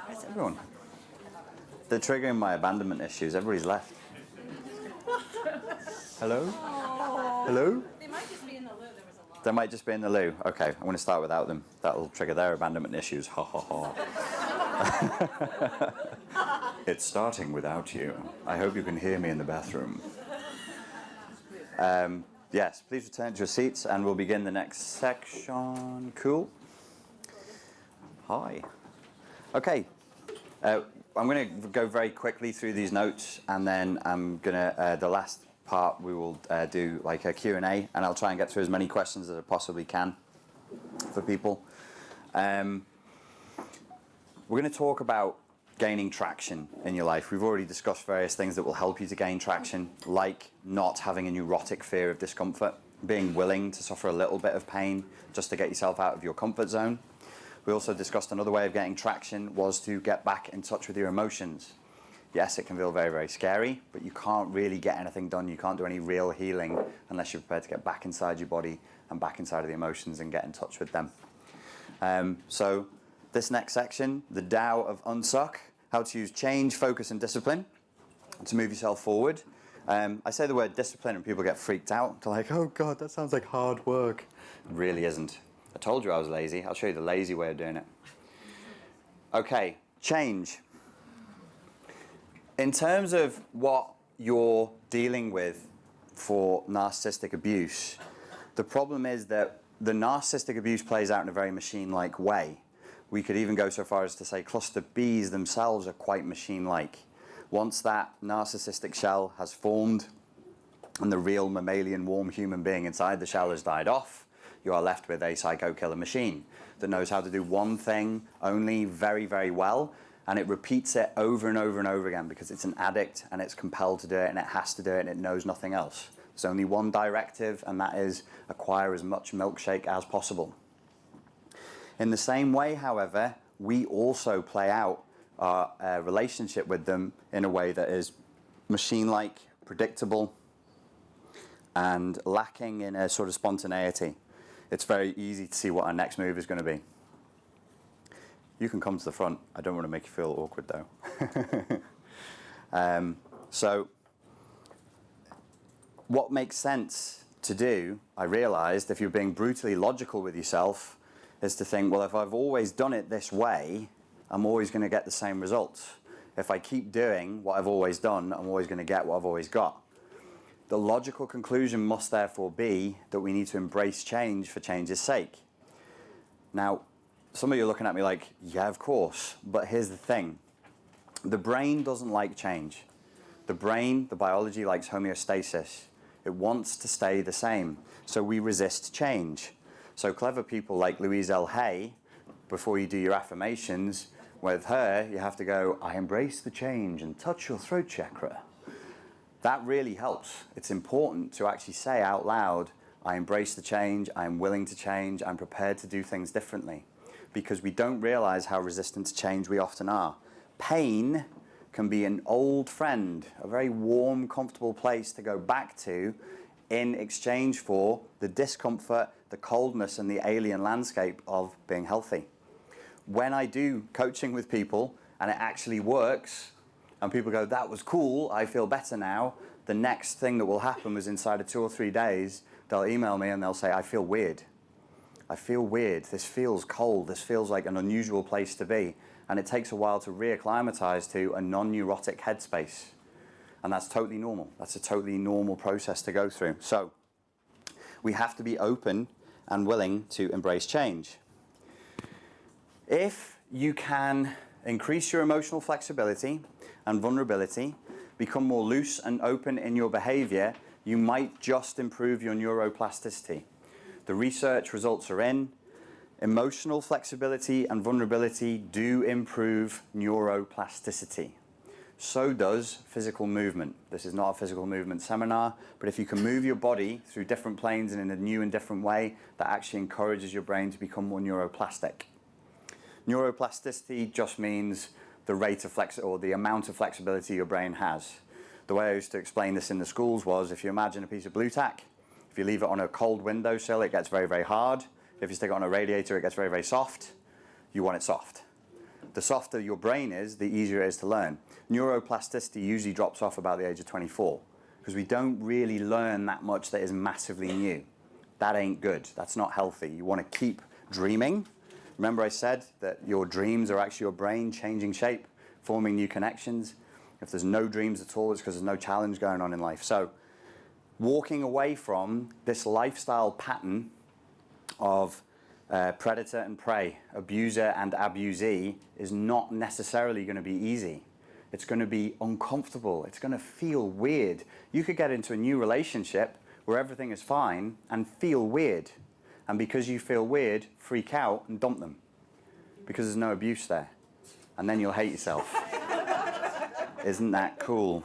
Where's everyone? They're triggering my abandonment issues. Everybody's left. Hello? Hello? They might just be in the loo. There was a lot. They might just be in the loo. Okay, I'm going to start without them. That'll trigger their abandonment issues. Ha ha ha. It's starting without you. I hope you can hear me in the bathroom. Yes, please return to your seats and we'll begin the next section. Cool. Hi. Okay. I'm going to go very quickly through these notes, and then I'm going to, the last part we will do like a Q&A, and I'll try and get through as many questions as I possibly can for people. We're going to talk about gaining traction in your life. We've already discussed various things that will help you to gain traction, like not having a neurotic fear of discomfort, being willing to suffer a little bit of pain just to get yourself out of your comfort zone. We also discussed another way of getting traction was to get back in touch with your emotions. Yes, it can feel very, very scary, but you can't really get anything done. You can't do any real healing unless you're prepared to get back inside your body and back inside of the emotions and get in touch with them. So this next section, the Tao of Unsuck, how to use change, focus, and discipline to move yourself forward. I say the word discipline and people get freaked out. They're like, oh God, that sounds like hard work. It really isn't. I told you I was lazy. I'll show you the lazy way of doing it. Okay, change. In terms of what you're dealing with for narcissistic abuse, the problem is that the narcissistic abuse plays out in a very machine-like way. We could even go so far as to say cluster Bs themselves are quite machine-like. Once that narcissistic shell has formed and the real mammalian warm human being inside the shell has died off, you are left with a psycho killer machine that knows how to do one thing only very, very well, and it repeats it over and over and over again because it's an addict and it's compelled to do it and it has to do it and it knows nothing else. There's only one directive, and that is acquire as much milkshake as possible. In the same way, however, we also play out our relationship with them in a way that is machine-like, predictable, and lacking in a sort of spontaneity. It's very easy to see what our next move is going to be. You can come to the front. I don't want to make you feel awkward, though. So what makes sense to do, I realized, if you're being brutally logical with yourself, is to think, well, if I've always done it this way, I'm always going to get the same results. If I keep doing what I've always done, I'm always going to get what I've always got. The logical conclusion must therefore be that we need to embrace change for change's sake. Now, some of you are looking at me like, yeah, of course, but here's the thing. The brain doesn't like change. The brain, the biology, likes homeostasis. It wants to stay the same, so we resist change. So clever people like Louise L. Hay, before you do your affirmations, with her, you have to go, I embrace the change and touch your throat chakra. That really helps. It's important to actually say out loud, I embrace the change, I'm willing to change, I'm prepared to do things differently. Because we don't realize how resistant to change we often are. Pain can be an old friend, a very warm, comfortable place to go back to in exchange for the discomfort, the coldness, and the alien landscape of being healthy. When I do coaching with people and it actually works, and people go, that was cool, I feel better now, the next thing that will happen is inside of 2 or 3 days, they'll email me and they'll say, I feel weird. I feel weird. This feels cold. This feels like an unusual place to be. And it takes a while to reacclimatize to a non-neurotic headspace. And that's totally normal. That's a totally normal process to go through. So we have to be open and willing to embrace change. If you can increase your emotional flexibility and vulnerability, become more loose and open in your behavior, you might just improve your neuroplasticity. The research results are in. Emotional flexibility and vulnerability do improve neuroplasticity. So does physical movement. This is not a physical movement seminar, but if you can move your body through different planes and in a new and different way, that actually encourages your brain to become more neuroplastic. Neuroplasticity just means the rate of or the amount of flexibility your brain has. The way I used to explain this in the schools was, if you imagine a piece of blue tack, if you leave it on a cold windowsill, it gets very, very hard. If you stick it on a radiator, it gets very, very soft. You want it soft. The softer your brain is, the easier it is to learn. Neuroplasticity usually drops off about the age of 24 because we don't really learn that much that is massively new. That ain't good. That's not healthy. You want to keep dreaming. Remember I said that your dreams are actually your brain changing shape, forming new connections. If there's no dreams at all, it's because there's no challenge going on in life. So walking away from this lifestyle pattern of predator and prey, abuser and abusee is not necessarily going to be easy. It's going to be uncomfortable. It's going to feel weird. You could get into a new relationship where everything is fine and feel weird. And because you feel weird, freak out and dump them because there's no abuse there. And then you'll hate yourself. Isn't that cool?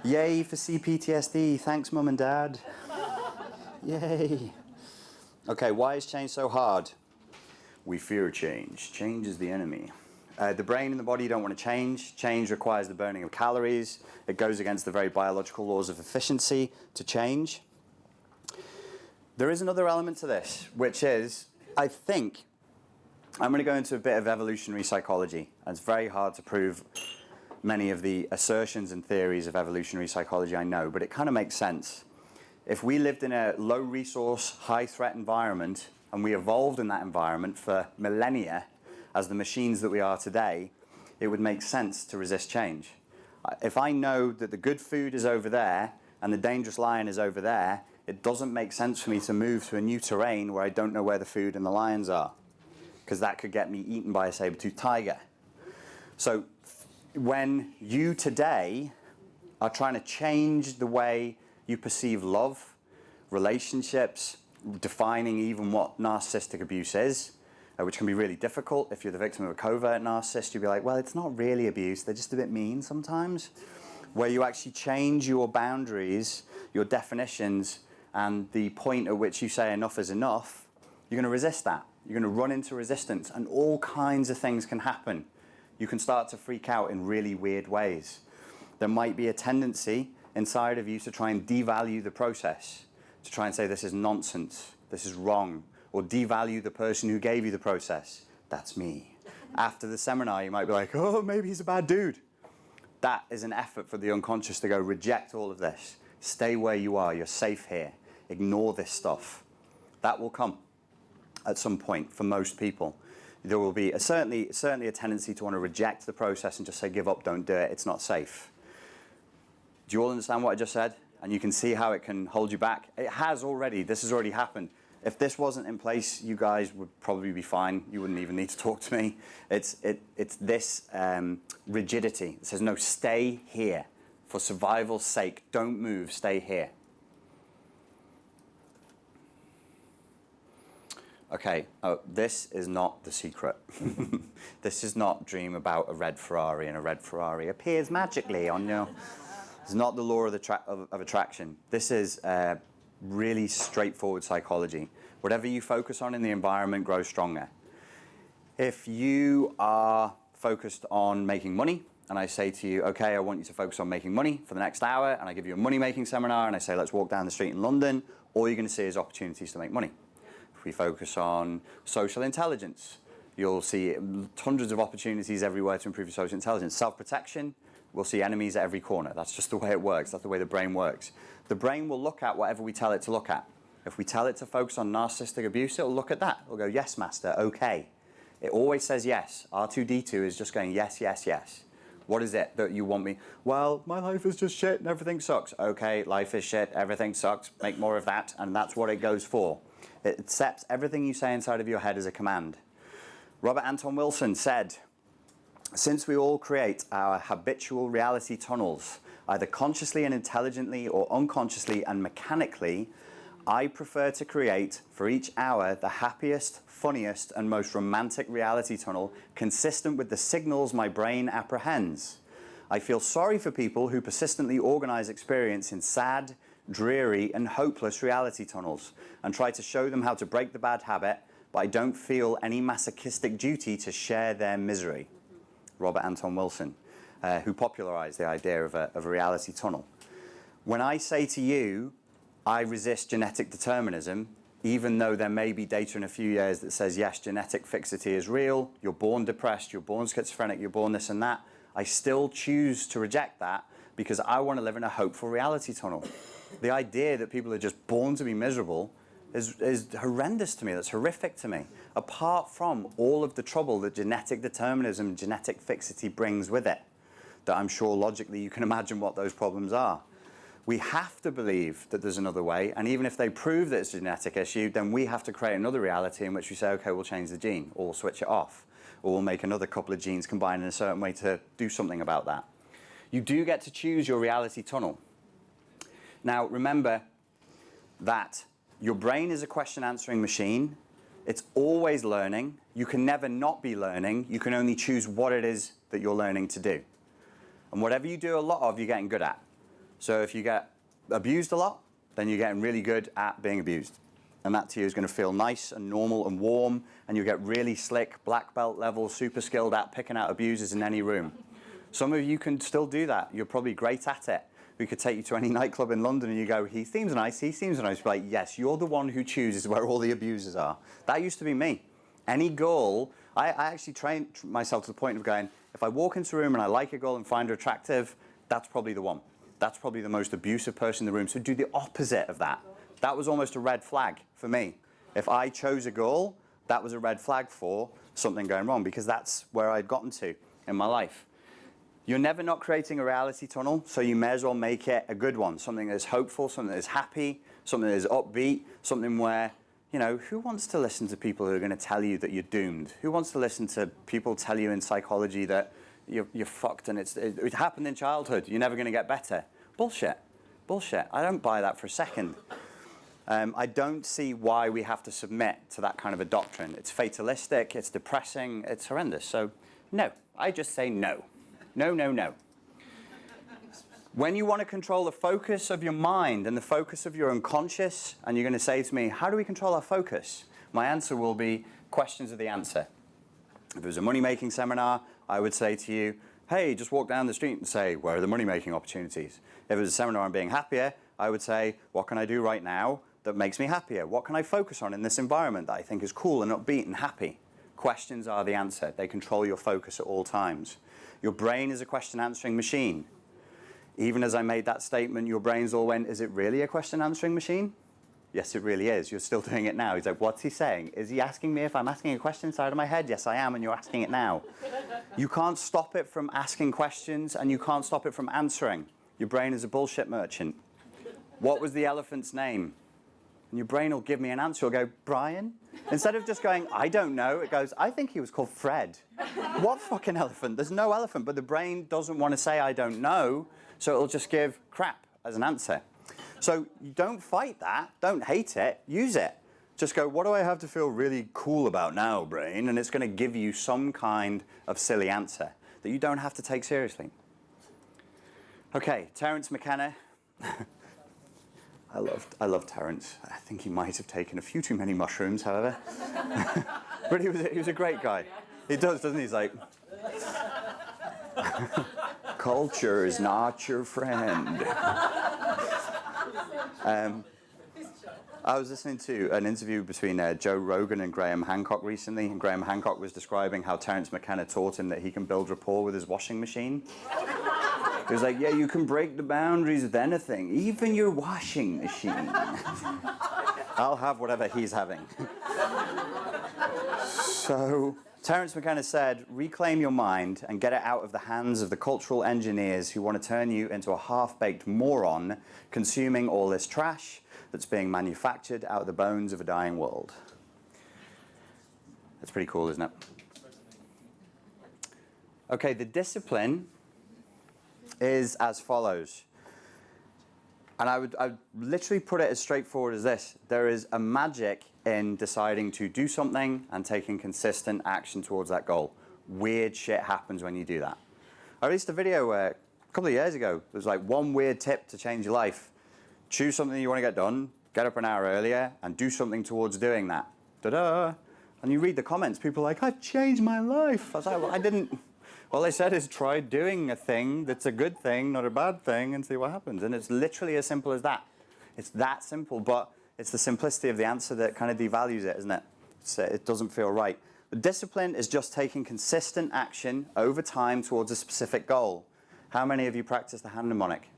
Yay for CPTSD. Thanks, Mum and Dad. Yay. Okay, why is change so hard? We fear change. Change is the enemy. The brain and the body don't want to change. Change requires the burning of calories. It goes against the very biological laws of efficiency to change. There is another element to this, which is, I think, I'm going to go into a bit of evolutionary psychology. And it's very hard to prove many of the assertions and theories of evolutionary psychology, I know, but it kind of makes sense. If we lived in a low-resource, high-threat environment, and we evolved in that environment for millennia as the machines that we are today, it would make sense to resist change. If I know that the good food is over there and the dangerous lion is over there, it doesn't make sense for me to move to a new terrain where I don't know where the food and the lions are, because that could get me eaten by a saber-toothed tiger. So when you today are trying to change the way you perceive love, relationships, defining even what narcissistic abuse is, which can be really difficult. If you're the victim of a covert narcissist, you'll be like, well, it's not really abuse, they're just a bit mean sometimes. Where you actually change your boundaries, your definitions, and the point at which you say enough is enough, you're going to resist that. You're going to run into resistance, and all kinds of things can happen. You can start to freak out in really weird ways. There might be a tendency inside of you to try and devalue the process, to try and say this is nonsense, this is wrong, or devalue the person who gave you the process. That's me. After the seminar, you might be like, oh, maybe he's a bad dude. That is an effort for the unconscious to go, reject all of this. Stay where you are, you're safe here. Ignore this stuff. That will come at some point for most people. There will be certainly a tendency to want to reject the process and just say, give up, don't do it, it's not safe. Do you all understand what I just said? And you can see how it can hold you back. It has already. This has already happened. If this wasn't in place, you guys would probably be fine. You wouldn't even need to talk to me. It's this rigidity. It says, no, stay here. For survival's sake, don't move, stay here. Okay, this is not the secret. This is not dream about a red Ferrari and a red Ferrari appears magically on your... It's not the law of attraction. This is really straightforward psychology. Whatever you focus on in the environment grows stronger. If you are focused on making money, and I say to you, okay, I want you to focus on making money for the next hour, and I give you a money-making seminar, and I say, let's walk down the street in London, all you're going to see is opportunities to make money. If we focus on social intelligence, you'll see hundreds of opportunities everywhere to improve your social intelligence. Self-protection, we'll see enemies at every corner. That's just the way it works. That's the way the brain works. The brain will look at whatever we tell it to look at. If we tell it to focus on narcissistic abuse, it'll look at that. It'll go, yes, master, okay. It always says yes. R2-D2 is just going, yes, yes, yes. What is it that you want me? Well, my life is just shit and everything sucks. Okay, life is shit, everything sucks. Make more of that, and that's what it goes for. It accepts everything you say inside of your head as a command. Robert Anton Wilson said, since we all create our habitual reality tunnels, either consciously and intelligently or unconsciously and mechanically, I prefer to create for each hour the happiest, funniest, and most romantic reality tunnel consistent with the signals my brain apprehends. I feel sorry for people who persistently organize experience in sad, dreary, and hopeless reality tunnels and try to show them how to break the bad habit, but I don't feel any masochistic duty to share their misery. Robert Anton Wilson, who popularized the idea of a reality tunnel. When I say to you, I resist genetic determinism, even though there may be data in a few years that says, yes, genetic fixity is real, you're born depressed, you're born schizophrenic, you're born this and that, I still choose to reject that because I want to live in a hopeful reality tunnel. The idea that people are just born to be miserable is horrendous to me. That's horrific to me. Apart from all of the trouble that genetic determinism, genetic fixity brings with it, that I'm sure logically you can imagine what those problems are. We have to believe that there's another way, and even if they prove that it's a genetic issue, then we have to create another reality in which we say, okay, we'll change the gene, or we'll switch it off, or we'll make another couple of genes combine in a certain way to do something about that. You do get to choose your reality tunnel. Now, remember that your brain is a question-answering machine. It's always learning. You can never not be learning. You can only choose what it is that you're learning to do. And whatever you do a lot of, you're getting good at. So if you get abused a lot, then you're getting really good at being abused. And that to you is going to feel nice and normal and warm, and you'll get really slick, black belt level, super skilled at picking out abusers in any room. Some of you can still do that. You're probably great at it. We could take you to any nightclub in London and you go, he seems nice, he seems nice. You're like, yes, you're the one who chooses where all the abusers are. That used to be me. Any girl, I actually trained myself to the point of going, if I walk into a room and I like a girl and find her attractive, that's probably the one. That's probably the most abusive person in the room. So do the opposite of that. That was almost a red flag for me. If I chose a girl, that was a red flag for something going wrong, because that's where I'd gotten to in my life. You're never not creating a reality tunnel, so you may as well make it a good one. Something that is hopeful, something that is happy, something that is upbeat, something where, you know, who wants to listen to people who are going to tell you that you're doomed? Who wants to listen to people tell you in psychology that you're fucked and it happened in childhood, you're never going to get better? Bullshit. Bullshit. I don't buy that for a second. I don't see why we have to submit to that kind of a doctrine. It's fatalistic, it's depressing, it's horrendous. So, no. I just say no. No, no, no. When you want to control the focus of your mind and the focus of your unconscious, and you're going to say to me, how do we control our focus? My answer will be, questions are the answer. If it was a money-making seminar, I would say to you, hey, just walk down the street and say, where are the money-making opportunities? If it was a seminar on being happier, I would say, what can I do right now that makes me happier? What can I focus on in this environment that I think is cool and upbeat and happy? Questions are the answer. They control your focus at all times. Your brain is a question-answering machine. Even as I made that statement, your brains all went, is it really a question-answering machine? Yes, it really is. You're still doing it now. He's like, what's he saying? Is he asking me if I'm asking a question inside of my head? Yes, I am, and you're asking it now. You can't stop it from asking questions, and you can't stop it from answering. Your brain is a bullshit merchant. What was the elephant's name? And your brain will give me an answer. It'll go, Brian? Instead of just going, I don't know, it goes, I think he was called Fred. What fucking elephant? There's no elephant, but the brain doesn't want to say I don't know, so it'll just give crap as an answer. So you don't fight that, don't hate it, use it. Just go, what do I have to feel really cool about now, brain? And it's going to give you some kind of silly answer that you don't have to take seriously. Okay, Terence Mckenna. I love Terence. I think he might have taken a few too many mushrooms, however. But he was a great guy. He does, doesn't he? He's like, culture is not your friend. I was listening to an interview between Joe Rogan and Graham Hancock recently, and Graham Hancock was describing how Terence Mckenna taught him that he can build rapport with his washing machine. He was like, yeah, you can break the boundaries of anything, even your washing machine. I'll have whatever he's having. So Terence McKenna said, reclaim your mind and get it out of the hands of the cultural engineers who want to turn you into a half-baked moron consuming all this trash that's being manufactured out of the bones of a dying world. That's pretty cool, isn't it? Okay, the discipline is as follows. And I would literally put it as straightforward as this. There is a magic in deciding to do something and taking consistent action towards that goal. Weird shit happens when you do that. I released a video a couple of years ago. It was like one weird tip to change your life. Choose something you want to get done, get up an hour earlier, and do something towards doing that. Ta-da! And you read the comments, people are like, I've changed my life. I was like, well, I didn't. All they said is try doing a thing that's a good thing, not a bad thing, and see what happens. And it's literally as simple as that. It's that simple, but It's the simplicity of the answer that kind of devalues it, isn't it? It doesn't feel right. But discipline is just taking consistent action over time towards a specific goal. How many of you practice the hand mnemonic?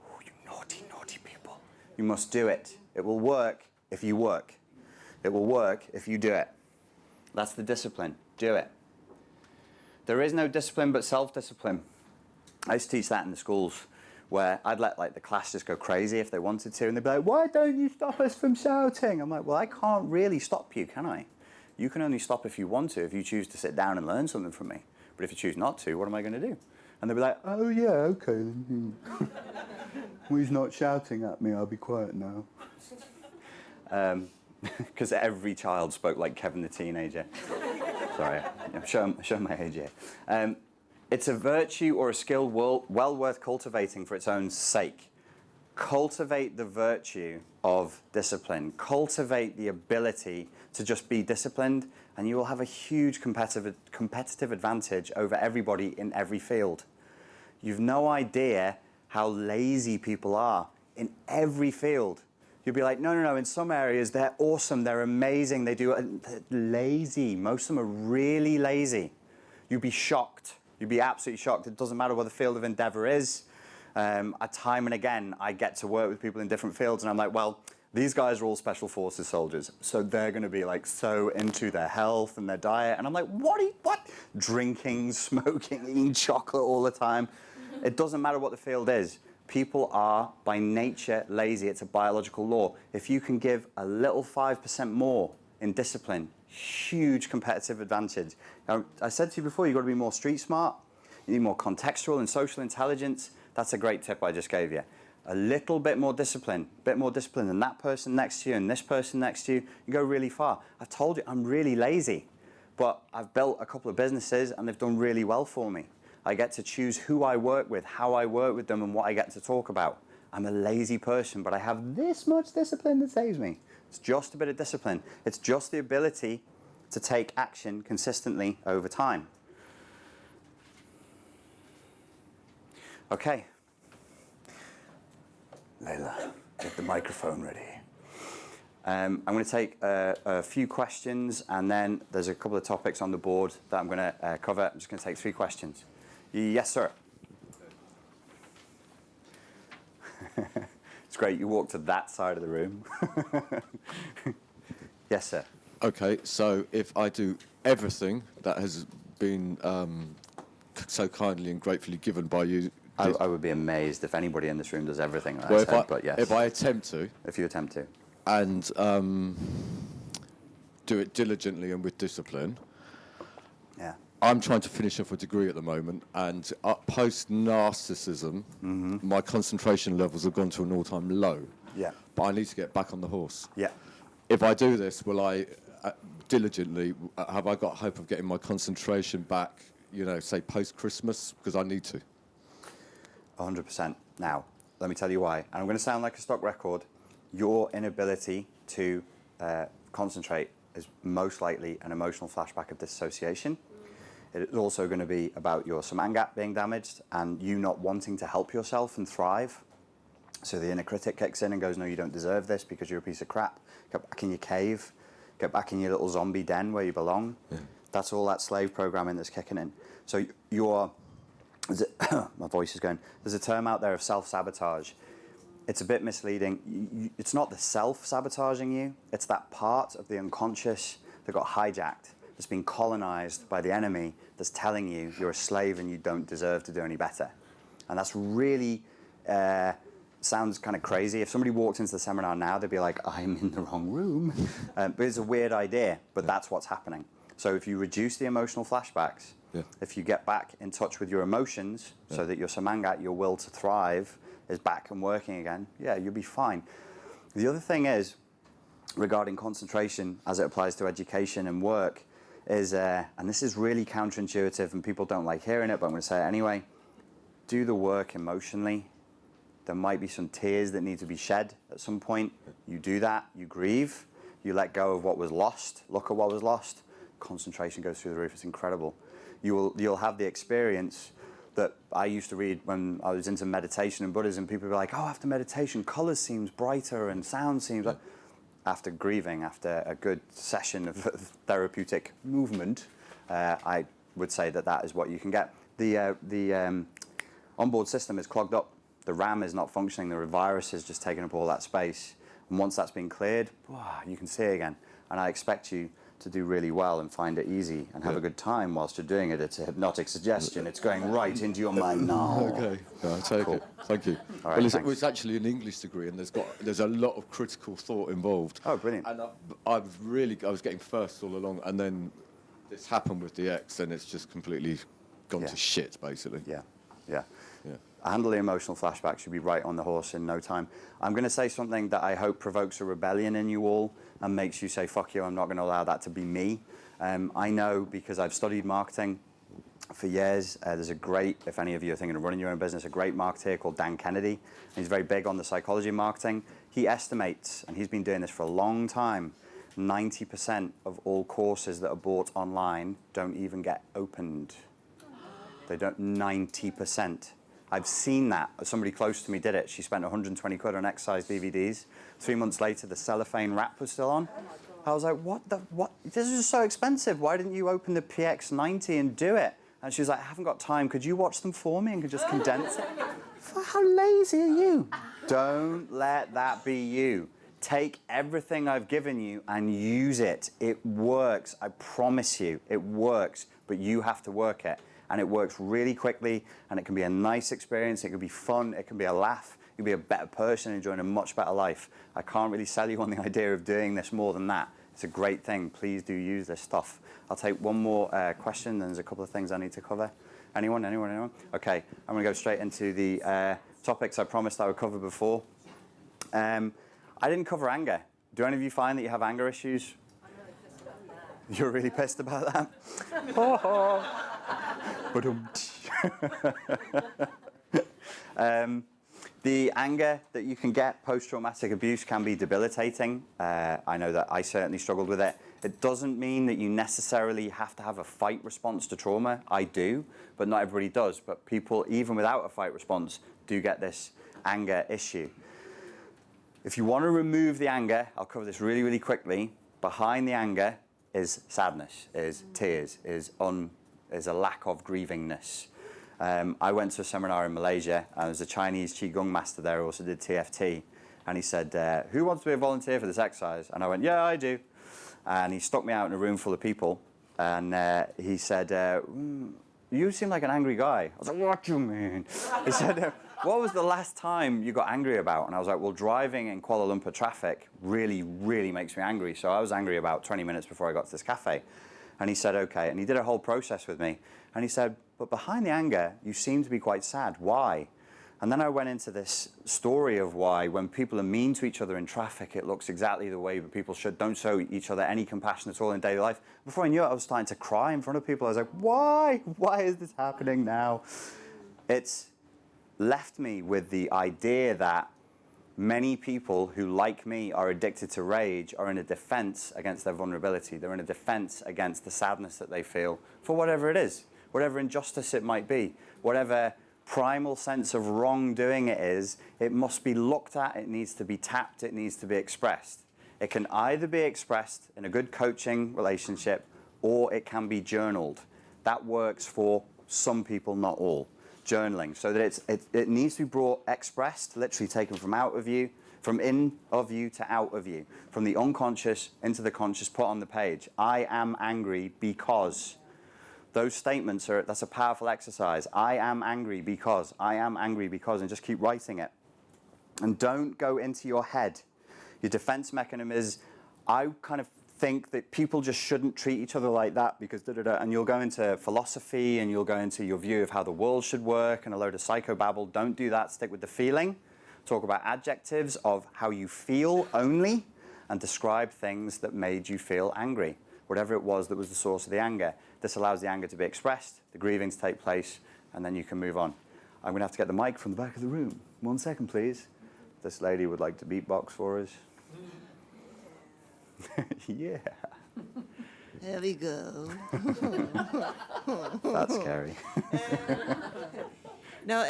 Oh, you naughty, naughty people. You must do it. It will work if you work. It will work if you do it. That's the discipline. Do it. There is no discipline but self-discipline. I used to teach that in the schools, where I'd let the class just go crazy if they wanted to, and they'd be like, why don't you stop us from shouting? I'm like, well, I can't really stop you, can I? You can only stop if you want to, if you choose to sit down and learn something from me. But if you choose not to, what am I going to do? And they'd be like, oh yeah, okay then. Well, he's not shouting at me, I'll be quiet now. Because every child spoke like Kevin the Teenager. Sorry, I'm showing my age here. It's a virtue or a skill well worth cultivating for its own sake. Cultivate the virtue of discipline. Cultivate the ability to just be disciplined, and you will have a huge competitive advantage over everybody in every field. You've no idea how lazy people are in every field. You'll be like, no, in some areas they're awesome, they're amazing, they're lazy. Most of them are really lazy. You'd be shocked. You'd be absolutely shocked. It doesn't matter what the field of endeavor is. Time and again, I get to work with people in different fields, and I'm like, well, these guys are all special forces soldiers, so they're going to be so into their health and their diet. And I'm like, what? Drinking, smoking, eating chocolate all the time. It doesn't matter what the field is. People are, by nature, lazy. It's a biological law. If you can give a little 5% more in discipline, huge competitive advantage. Now, I said to you before, you've got to be more street smart. You need more contextual and social intelligence. That's a great tip I just gave you. A little bit more discipline than that person next to you and this person next to you. You go really far. I've told you, I'm really lazy, but I've built a couple of businesses and they've done really well for me. I get to choose who I work with, how I work with them, and what I get to talk about. I'm a lazy person, but I have this much discipline that saves me. It's just a bit of discipline. It's just the ability to take action consistently over time. Okay. Layla, get the microphone ready. I'm going to take a few questions, and then there's a couple of topics on the board that I'm going to cover. I'm just going to take 3 questions. Yes, sir. It's great you walked to that side of the room. Yes, sir. Okay, so if I do everything that has been so kindly and gratefully given by you... I would be amazed if anybody in this room does everything that well, I said, but yes. If I attempt to... If you attempt to. And do it diligently and with discipline... Yeah. I'm trying to finish off a degree at the moment, and post-narcissism, my concentration levels have gone to an all-time low. Yeah. But I need to get back on the horse. Yeah. If I do this, will I diligently, have I got hope of getting my concentration back, say post-Christmas? Because I need to. 100%. Now, let me tell you why. And I'm going to sound like a stock record. Your inability to concentrate is most likely an emotional flashback of dissociation. It is also going to be about your samangat being damaged and you not wanting to help yourself and thrive. So the inner critic kicks in and goes, no, you don't deserve this because you're a piece of crap. Get back in your cave. Get back in your little zombie den where you belong. Yeah. That's all that slave programming that's kicking in. So my voice is going. There's a term out there of self-sabotage. It's a bit misleading. It's not the self-sabotaging you. It's that part of the unconscious that got hijacked, that's been colonized by the enemy, that's telling you you're a slave and you don't deserve to do any better. And that's really, sounds kind of crazy. If somebody walked into the seminar now, they'd be like, I'm in the wrong room. But it's a weird idea, but that's what's happening. So if you reduce the emotional flashbacks, if you get back in touch with your emotions so that your samangat, your will to thrive, is back and working again, you'll be fine. The other thing is, regarding concentration as it applies to education and work, is, and this is really counterintuitive and people don't like hearing it, but I'm going to say it anyway, do the work emotionally. There might be some tears that need to be shed at some point. You do that, you grieve, you let go of what was lost, look at what was lost, concentration goes through the roof, it's incredible. You'll have the experience that I used to read when I was into meditation and Buddhism. People were like, oh, after meditation, colors seems brighter and sound seems like... after grieving, after a good session of therapeutic movement, I would say that is what you can get. The onboard system is clogged up. The RAM is not functioning. The virus is just taking up all that space. And once that's been cleared, you can see again. And I expect you to do really well and find it easy and have a good time whilst you're doing it. It's a hypnotic suggestion. It's going right into your mind now. Okay, I'll take it. Thank you. All right, It's actually an English degree, and there's a lot of critical thought involved. Oh, brilliant. And I was getting first all along, and then this happened with the X, and it's just completely gone to shit, basically. Yeah. Handle the emotional flashbacks. You'll be right on the horse in no time. I'm going to say something that I hope provokes a rebellion in you all and makes you say, fuck you, I'm not going to allow that to be me. I know because I've studied marketing for years. There's a great, if any of you are thinking of running your own business, a great marketer called Dan Kennedy. He's very big on the psychology of marketing. He estimates, and he's been doing this for a long time, 90% of all courses that are bought online don't even get opened. They don't, 90%. I've seen that. Somebody close to me did it. She spent 120 quid on exercise DVDs. 3 months later, the cellophane wrap was still on. I was like, what? This is so expensive. Why didn't you open the PX90 and do it? And she was like, I haven't got time. Could you watch them for me and could just condense it? How lazy are you? Don't let that be you. Take everything I've given you and use it. It works. I promise you, it works. But you have to work it. And it works really quickly, and it can be a nice experience, it can be fun, it can be a laugh, you'll be a better person, enjoying a much better life. I can't really sell you on the idea of doing this more than that. It's a great thing. Please do use this stuff. I'll take one more question, then there's a couple of things I need to cover. Anyone? Okay, I'm going to go straight into the topics I promised I would cover before. I didn't cover anger. Do any of you find that you have anger issues? I'm really pissed about that. You're really pissed about that? The anger that you can get post-traumatic abuse can be debilitating. I know that I certainly struggled with it. It doesn't mean that you necessarily have to have a fight response to trauma. I do, but not everybody does. But people, even without a fight response, do get this anger issue. If you want to remove the anger, I'll cover this really, really quickly. Behind the anger is sadness, is tears, is a lack of grievingness. I went to a seminar in Malaysia, and there was a Chinese Qigong master there who also did TFT, and he said, who wants to be a volunteer for this exercise? And I went, yeah, I do. And he stuck me out in a room full of people, and he said, you seem like an angry guy. I was like, what do you mean? He said, what was the last time you got angry about? And I was like, well, driving in Kuala Lumpur traffic really, really makes me angry. So I was angry about 20 minutes before I got to this cafe. And he said, okay. And he did a whole process with me. And he said, but behind the anger, you seem to be quite sad. Why? And then I went into this story of why when people are mean to each other in traffic, it looks exactly the way that people don't show each other any compassion at all in daily life. Before I knew it, I was starting to cry in front of people. I was like, why? Why is this happening now? It's left me with the idea that many people who, like me, are addicted to rage are in a defense against their vulnerability. They're in a defense against the sadness that they feel for whatever it is, whatever injustice it might be, whatever primal sense of wrongdoing it is. It must be looked at, it needs to be tapped, it needs to be expressed. It can either be expressed in a good coaching relationship or it can be journaled. That works for some people, not all. Journaling, so that it needs to be brought expressed, literally taken from out of you, from in of you to out of you, from the unconscious into the conscious, put on the page. I am angry because. Those statements that's a powerful exercise. I am angry because, and just keep writing it. And don't go into your head. Your defense mechanism is, I kind of think that people just shouldn't treat each other like that because and you'll go into philosophy and you'll go into your view of how the world should work and a load of psychobabble. Don't do that. Stick with the feeling. Talk about adjectives of how you feel only and describe things that made you feel angry, whatever it was that was the source of the anger. This allows the anger to be expressed, the grieving to take place, and then you can move on. I'm going to have to get the mic from the back of the room. 1 second, please. This lady would like to beatbox for us. Yeah. There we go. That's scary. Now,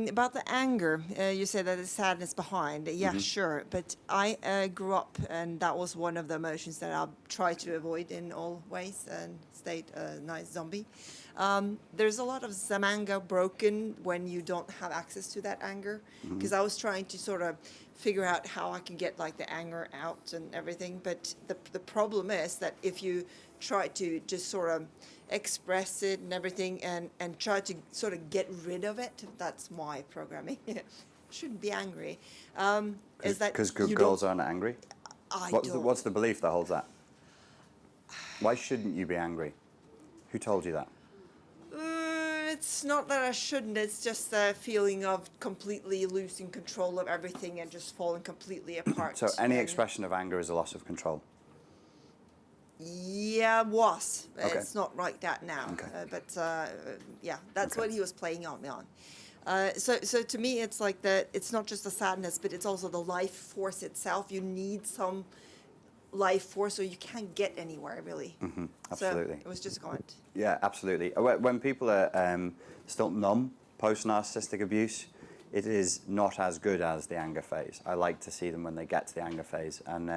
about the anger, you said that there's sadness behind. Yeah, sure. But I grew up, and that was one of the emotions that I tried to avoid in all ways and stayed a nice zombie. There's a lot of some anger broken when you don't have access to that anger. Because I was trying to sort of figure out how I can get like the anger out and everything. But the problem is that if you try to just sort of express it and everything and try to sort of get rid of it, that's my programming. Shouldn't be angry. Is that Because good you girls don't- aren't angry? I What's don't. what's the belief that holds that? Why shouldn't you be angry? Who told you that? It's not that I shouldn't. It's just a feeling of completely losing control of everything and just falling completely apart. So any And- expression of anger is a loss of control. Yeah, was. Okay. It's not like that now. Okay. Yeah, that's Okay. what he was playing on me on. So to me, it's like it's not just the sadness, but it's also the life force itself. You need some life force, or you can't get anywhere really. Absolutely. So it was just going. Yeah, absolutely. When people are still numb post-narcissistic abuse, it is not as good as the anger phase. I like to see them when they get to the anger phase, and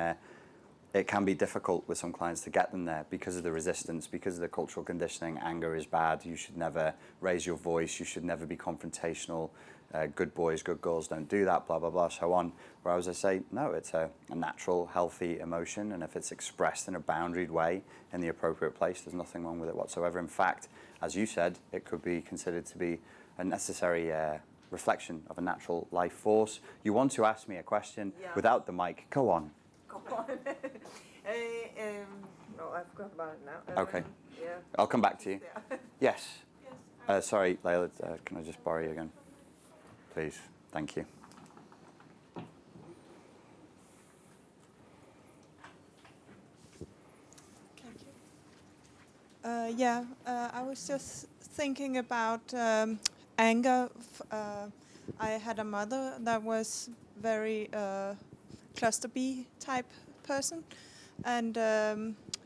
it can be difficult with some clients to get them there because of the resistance, because of the cultural conditioning. Anger is bad. You should never raise your voice. You should never be confrontational. Good boys, good girls don't do that, blah, blah, blah, so on. Whereas I say, no, it's a natural, healthy emotion, and if it's expressed in a boundaried way in the appropriate place, there's nothing wrong with it whatsoever. In fact, as you said, it could be considered to be a necessary reflection of a natural life force. You want to ask me a question Yeah. without the mic. Go on. Come on. No, I forgot about it now. Okay. Yeah. I'll come back to you. Yeah. Yes. Sorry, Layla, can I just borrow you again? Please. Thank you. I was just thinking about anger. I had a mother that was very cluster B type person, and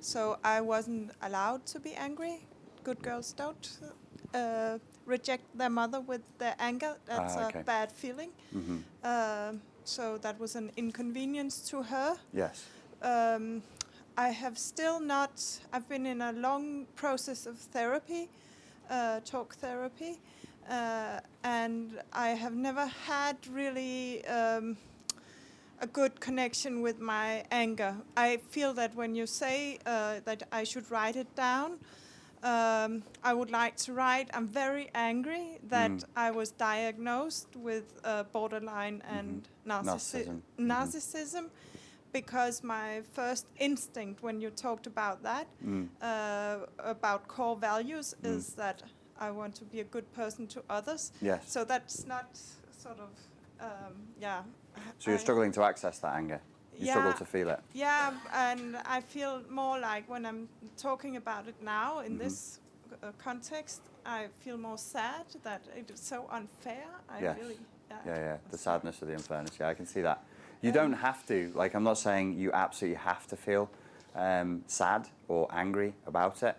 so I wasn't allowed to be angry. Good girls don't reject their mother with their anger. That's okay. a bad feeling. So that was an inconvenience to her. Yes. I have still not, I've been in a long process of therapy, talk therapy, and I have never had really a good connection with my anger. I feel that when you say that I should write it down, I would like to write, I'm very angry that I was diagnosed with borderline and narcissism. Because my first instinct when you talked about that, about core values, is that I want to be a good person to others. Yes. So that's not sort of, So you're struggling to access that anger? You struggle to feel it? Yeah, and I feel more like when I'm talking about it now in this context, I feel more sad that it is so unfair. Yes. Really, Yeah. The sadness of the unfairness. Yeah, I can see that. You don't have to. Like, I'm not saying you absolutely have to feel sad or angry about it,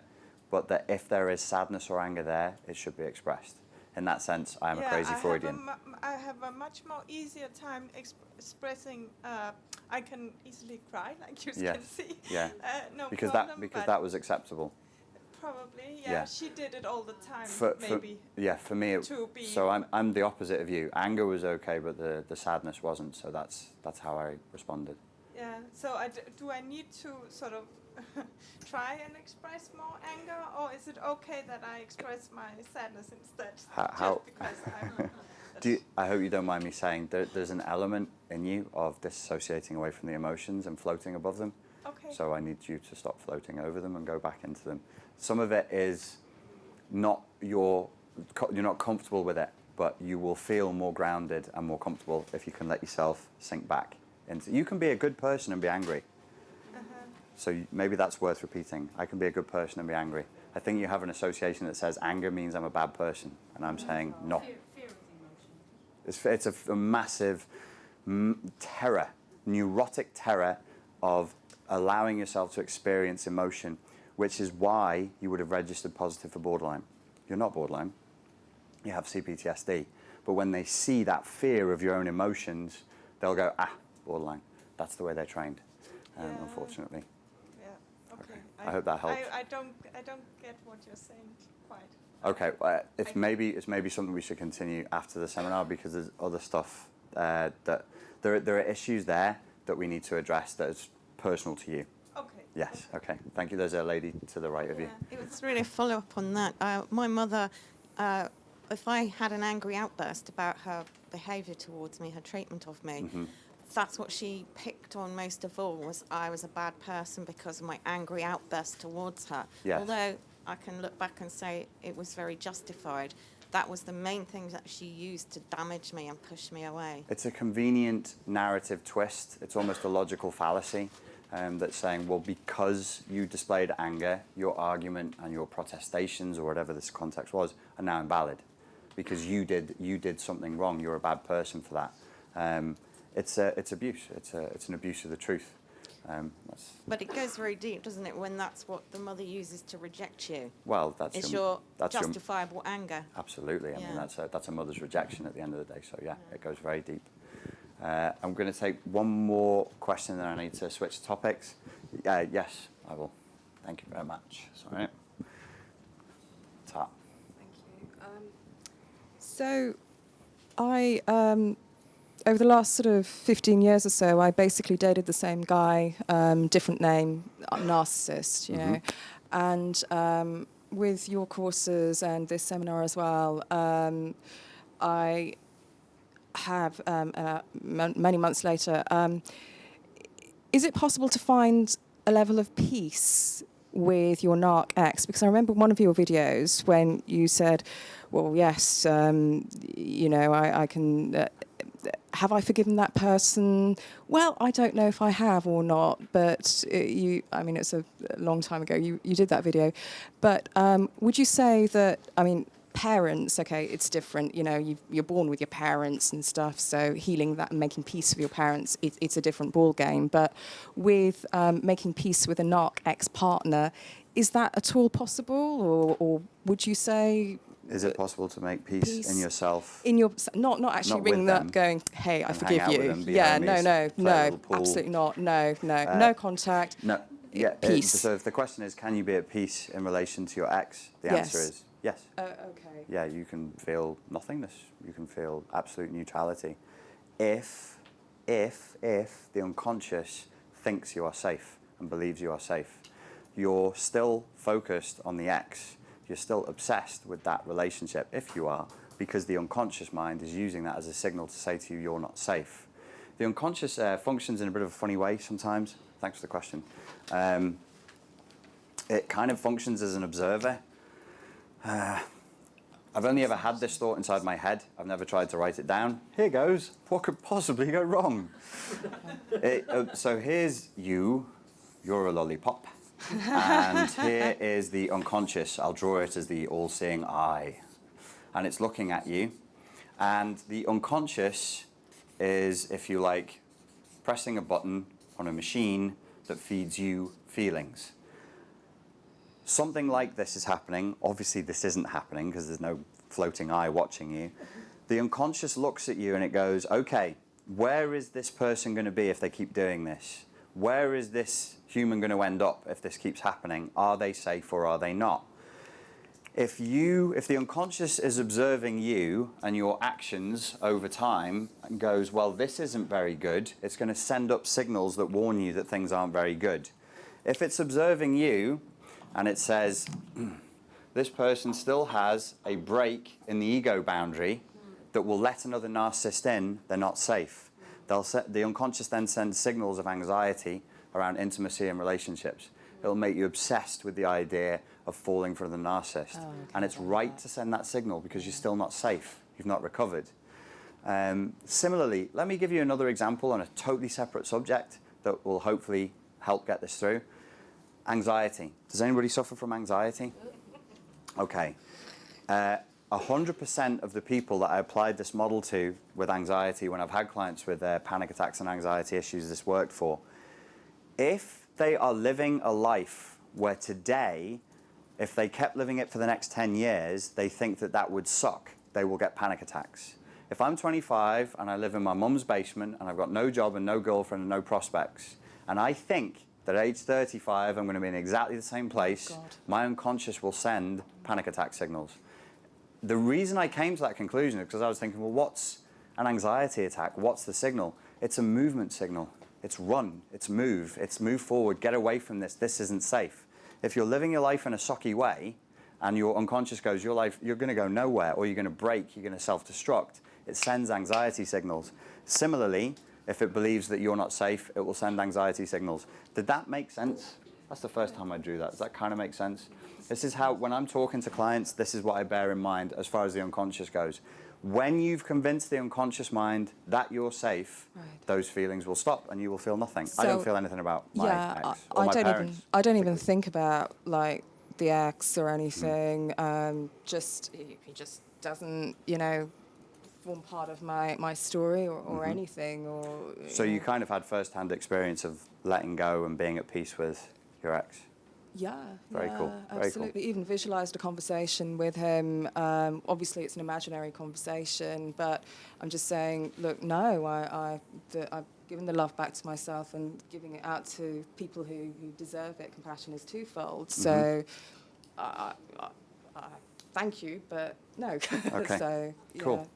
but that if there is sadness or anger there, it should be expressed. In that sense, I am a crazy Freudian. I have a much more easier time expressing. I can easily cry, like you can see. Yeah. No because problem. because but that was acceptable. probably, Yeah. She did it all the time, maybe. For me, so I'm the opposite of you. Anger was okay, but the sadness wasn't. So that's how I responded. Yeah. So do I need to sort of try and express more anger, or is it okay that I express my sadness instead? How? Just because I'm. I hope you don't mind me saying there's an element in you of disassociating away from the emotions and floating above them. Okay. So I need you to stop floating over them and go back into them. Some of it is not you're not comfortable with it, but you will feel more grounded and more comfortable if you can let yourself sink back into. You can be a good person and be angry. So maybe that's worth repeating. I can be a good person and be angry. I think you have an association that says anger means I'm a bad person, and I'm saying no. Fear of the emotion. It's a massive terror, neurotic terror of allowing yourself to experience emotion, which is why you would have registered positive for borderline. You're not borderline. You have CPTSD. but when they see that fear of your own emotions, they'll go, borderline. That's the way they're trained, unfortunately. Yeah. Okay. I hope that helps. I don't get what you're saying quite. Okay, it's maybe something we should continue after the seminar, because there's other stuff that there are issues there that we need to address that is personal to you. Okay. Yes. Okay. Thank you. There's a lady to the right of you. It was really a follow-up on that. My mother, if I had an angry outburst about her behaviour towards me, her treatment of me, that's what she picked on most of all, was I was a bad person because of my angry outburst towards her. Yes. Although I can look back and say it was very justified, that was the main thing that she used to damage me and push me away. It's a convenient narrative twist. It's almost a logical fallacy that's saying, well, because you displayed anger, your argument and your protestations or whatever this context was are now invalid because you did something wrong. You're a bad person for that. It's abuse. It's an abuse of the truth. But it goes very deep, doesn't it, when that's what the mother uses to reject you? Well, that's your justifiable anger. Absolutely. I mean, that's a mother's rejection at the end of the day. So yeah, it goes very deep. I'm going to take one more question, then I need to switch topics. Yes, I will. Thank you very much. Sorry. Ta. Thank you. So I, over the last sort of 15 years or so, I basically dated the same guy, different name, Narcissist, you know. And with your courses and this seminar as well, I have, many months later, is it possible to find a level of peace with your narc ex? Because I remember one of your videos when you said, well, yes, you know, I can... have I forgiven that person? Well, I don't know if I have or not, but I mean, it's a long time ago, you did that video. But would you say that, I mean, parents, okay, it's different, you know, you're born with your parents and stuff, so healing that and making peace with your parents, it's a different ball game. But with making peace with a narc ex-partner, is that at all possible, or would you say... Is it possible to make peace in yourself? In your, not actually ringing them up, going, "Hey, I forgive you." Yeah, homies, no, absolutely not. No contact. No, yeah. Peace. So if the question is, can you be at peace in relation to your ex? The answer is yes. Okay. Yeah, you can feel nothingness. You can feel absolute neutrality. If the unconscious thinks you are safe and believes you are safe, you're still focused on the ex. You're still obsessed with that relationship, if you are, because the unconscious mind is using that as a signal to say to you, you're not safe. The unconscious functions in a bit of a funny way sometimes. Thanks for the question. It kind of functions as an observer. I've only ever had this thought inside my head. I've never tried to write it down. Here goes. What could possibly go wrong? So here's you. You're a lollipop. And here is the unconscious. I'll draw it as the all-seeing eye. And it's looking at you. And the unconscious is, if you like, pressing a button on a machine that feeds you feelings. Something like this is happening. Obviously, this isn't happening because there's no floating eye watching you. The unconscious looks at you and it goes, okay, where is this person going to be if they keep doing this? Where is this human going to end up if this keeps happening? Are they safe or are they not? If the unconscious is observing you and your actions over time and goes, well, this isn't very good, it's going to send up signals that warn you that things aren't very good. If it's observing you and it says, this person still has a break in the ego boundary that will let another narcissist in, they're not safe. The unconscious then sends signals of anxiety around intimacy and relationships. It'll make you obsessed with the idea of falling for the narcissist. Oh, okay. And it's right to send that signal because you're still not safe. You've not recovered. Similarly, let me give you another example on a totally separate subject that will hopefully help get this through. Anxiety. Does anybody suffer from anxiety? Okay. 100% of the people that I applied this model to with anxiety, when I've had clients with panic attacks and anxiety issues this worked for, if they are living a life where today, if they kept living it for the next 10 years, they think that that would suck, they will get panic attacks. If I'm 25 and I live in my mum's basement and I've got no job and no girlfriend and no prospects, and I think that at age 35 I'm going to be in exactly the same place, my unconscious will send panic attack signals. The reason I came to that conclusion is because I was thinking, well, what's an anxiety attack? What's the signal? It's a movement signal. It's run, it's move forward, get away from this isn't safe. If you're living your life in a socky way and your unconscious goes, your life, you're going to go nowhere, or you're going to break, you're going to self-destruct, it sends anxiety signals. Similarly, if it believes that you're not safe, it will send anxiety signals. Did that make sense? That's the first time I drew that. Does that kind of make sense? This is how, when I'm talking to clients, this is what I bear in mind as far as the unconscious goes. When you've convinced the unconscious mind that you're safe, those feelings will stop and you will feel nothing. So, I don't feel anything about my ex or my parents. I don't even think about like the ex or anything. Just he just doesn't, you know, form part of my story or anything. Or so you kind of had first-hand experience of letting go and being at peace with your ex. Yeah, very cool. Very absolutely. Cool. Even visualized a conversation with him. Obviously, it's an imaginary conversation, but I'm just saying, look, no, I've given the love back to myself and giving it out to people who deserve it. Compassion is twofold. So, thank you, but no. Okay. So, yeah. Cool.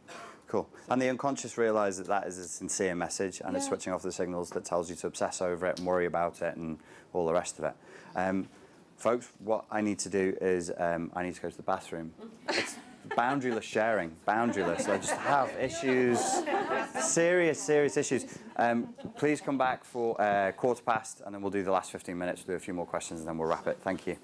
Cool. And the unconscious realised that that is a sincere message, and it's switching off the signals that tells you to obsess over it and worry about it and all the rest of it. Folks, what I need to do is I need to go to the bathroom. It's boundaryless sharing, boundaryless. I just have issues, serious issues. Please come back for 1:15, and then we'll do the last 15 minutes, we'll do a few more questions, and then we'll wrap it. Thank you.